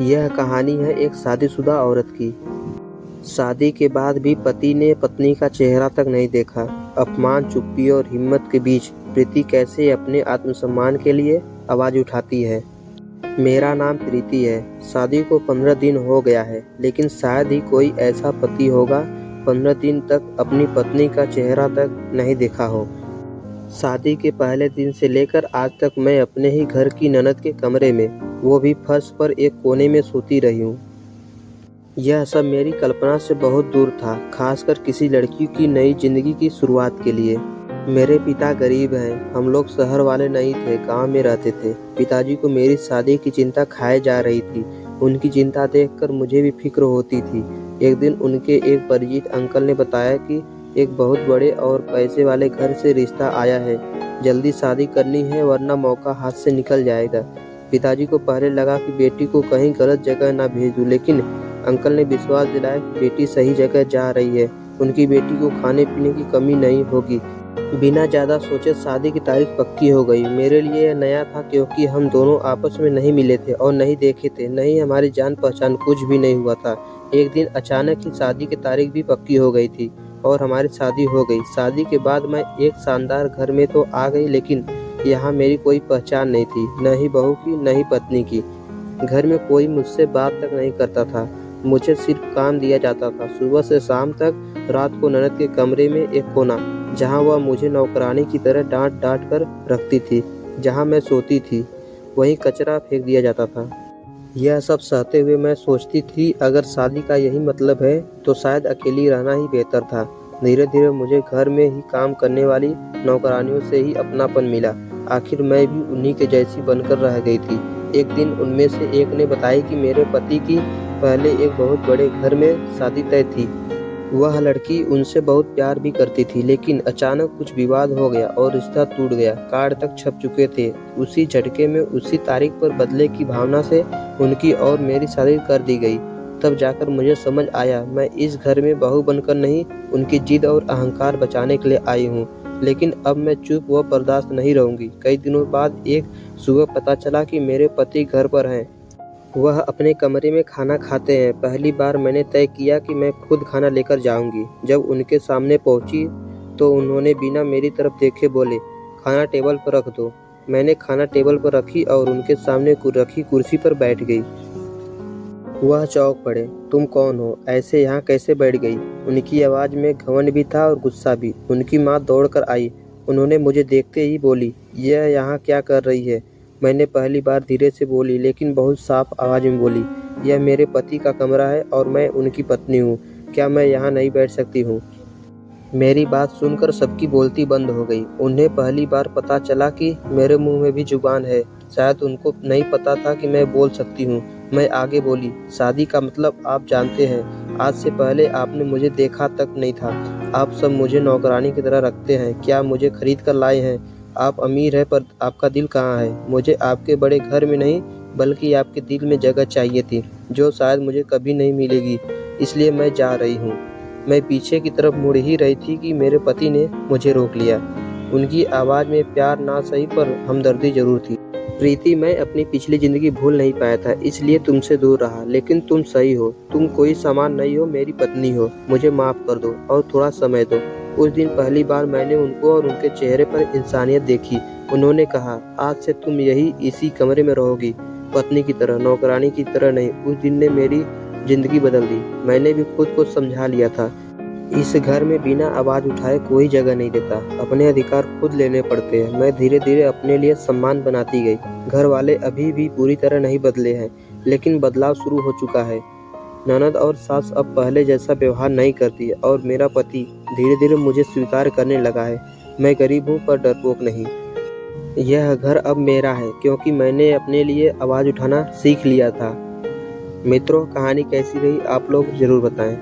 यह कहानी है एक शादीशुदा औरत की। शादी के बाद भी पति ने पत्नी का चेहरा तक नहीं देखा। अपमान, चुप्पी और हिम्मत के बीच प्रीति कैसे अपने आत्मसम्मान के लिए आवाज उठाती है। मेरा नाम प्रीति है। शादी को 15 दिन हो गया है, लेकिन शायद ही कोई ऐसा पति होगा 15 दिन तक अपनी पत्नी का चेहरा तक नहीं देखा हो। शादी के पहले दिन से लेकर आज तक मैं अपने ही घर की ननद के कमरे में, वो भी फर्श पर एक कोने में सोती रही हूँ। यह सब मेरी कल्पना से बहुत दूर था, खासकर किसी लड़की की नई जिंदगी की शुरुआत के लिए। मेरे पिता गरीब हैं, हम लोग शहर वाले नहीं थे, गांव में रहते थे। पिताजी को मेरी शादी की चिंता खाए जा रही थी। उनकी चिंता देखकर मुझे भी फिक्र होती थी। एक दिन उनके एक परिचित अंकल ने बताया कि एक बहुत बड़े और पैसे वाले घर से रिश्ता आया है। जल्दी शादी करनी है वरना मौका हाथ से निकल जाएगा। पिताजी को पहले लगा कि बेटी को कहीं गलत जगह ना भेज दूं, लेकिन अंकल ने विश्वास दिलाया कि बेटी सही जगह जा रही है। उनकी बेटी को खाने पीने की कमी नहीं होगी। बिना ज़्यादा सोचे शादी की तारीख पक्की हो गई। मेरे लिए यह नया था, क्योंकि हम दोनों आपस में नहीं मिले थे और नहीं देखे थे, नहीं हमारी जान पहचान, कुछ भी नहीं हुआ था। एक दिन अचानक ही शादी की तारीख भी पक्की हो गई थी और हमारी शादी हो गई। शादी के बाद मैं एक शानदार घर में तो आ गई, लेकिन यहाँ मेरी कोई पहचान नहीं थी, न ही बहू की न ही पत्नी की। घर में कोई मुझसे बात तक नहीं करता था। मुझे सिर्फ काम दिया जाता था, सुबह से शाम तक। रात को ननद के कमरे में एक कोना, जहाँ वह मुझे नौकरानी की तरह डांट डांट कर रखती थी। जहाँ मैं सोती थी वहीं कचरा फेंक दिया जाता था। यह सब सहते हुए मैं सोचती थी, अगर शादी का यही मतलब है तो शायद अकेली रहना ही बेहतर था। धीरे धीरे मुझे घर में ही काम करने वाली नौकरानियों से ही अपनापन मिला। आखिर मैं भी उन्हीं के जैसी बनकर रह गई थी। एक दिन उनमें से एक ने बताया कि मेरे पति की पहले एक बहुत बड़े घर में शादी तय थी। वह लड़की उनसे बहुत प्यार भी करती थी, लेकिन अचानक कुछ विवाद हो गया और रिश्ता टूट गया। कार्ड तक छप चुके थे। उसी झटके में, उसी तारीख पर बदले की भावना से उनकी और मेरी शादी कर दी गई। तब जाकर मुझे समझ आया, मैं इस घर में बहू बनकर नहीं, उनकी जिद और अहंकार बचाने के लिए आई हूँ। लेकिन अब मैं चुप व बर्दाश्त नहीं रहूंगी। कई दिनों बाद एक सुबह पता चला कि मेरे पति घर पर हैं। वह अपने कमरे में खाना खाते हैं। पहली बार मैंने तय किया कि मैं खुद खाना लेकर जाऊंगी। जब उनके सामने पहुंची तो उन्होंने बिना मेरी तरफ देखे बोले, खाना टेबल पर रख दो। मैंने खाना टेबल पर रखी और उनके सामने रखी कुर्सी पर बैठ गई। वह चौंक पड़े, तुम कौन हो? ऐसे यहाँ कैसे बैठ गई? उनकी आवाज़ में घमंड भी था और गुस्सा भी। उनकी माँ दौड़ कर आई। उन्होंने मुझे देखते ही बोली, यह यहाँ क्या कर रही है? मैंने पहली बार धीरे से बोली, लेकिन बहुत साफ आवाज़ में बोली, यह मेरे पति का कमरा है और मैं उनकी पत्नी हूँ। क्या मैं यहाँ नहीं बैठ सकती हूँ? मेरी बात सुनकर सबकी बोलती बंद हो गई। उन्हें पहली बार पता चला कि मेरे मुंह में भी जुबान है। शायद उनको नहीं पता था कि मैं बोल सकती हूँ। मैं आगे बोली, शादी का मतलब आप जानते हैं। आज से पहले आपने मुझे देखा तक नहीं था। आप सब मुझे नौकरानी की तरह रखते हैं। क्या मुझे खरीद कर लाए हैं? आप अमीर हैं, पर आपका दिल कहाँ है? मुझे आपके बड़े घर में नहीं, बल्कि आपके दिल में जगह चाहिए थी, जो शायद मुझे कभी नहीं मिलेगी। इसलिए मैं जा रही हूँ। मैं पीछे की तरफ मुड़ ही रही थी कि मेरे पति ने मुझे रोक लिया। उनकी आवाज़ में प्यार ना सही पर हमदर्दी जरूर थी। प्रीति, मैं अपनी पिछली ज़िंदगी भूल नहीं पाया था, इसलिए तुमसे दूर रहा। लेकिन तुम सही हो, तुम कोई सामान नहीं हो, मेरी पत्नी हो। मुझे माफ़ कर दो और थोड़ा समय दो। उस दिन पहली बार मैंने उनको और उनके चेहरे पर इंसानियत देखी। उन्होंने कहा, आज से तुम इसी कमरे में रहोगी, पत्नी की तरह, नौकरानी की तरह नहीं। उस दिन ने मेरी ज़िंदगी बदल दी। मैंने भी खुद को समझा लिया था, इस घर में बिना आवाज़ उठाए कोई जगह नहीं देता। अपने अधिकार खुद लेने पड़ते हैं। मैं धीरे धीरे अपने लिए सम्मान बनाती गई। घर वाले अभी भी पूरी तरह नहीं बदले हैं, लेकिन बदलाव शुरू हो चुका है। ननद और सास अब पहले जैसा व्यवहार नहीं करती और मेरा पति धीरे धीरे मुझे स्वीकार करने लगा है। मैं गरीब हूँ पर डरपोक नहीं। यह घर अब मेरा है, क्योंकि मैंने अपने लिए आवाज़ उठाना सीख लिया था। मित्रों, कहानी कैसी रही आप लोग ज़रूर बताएं।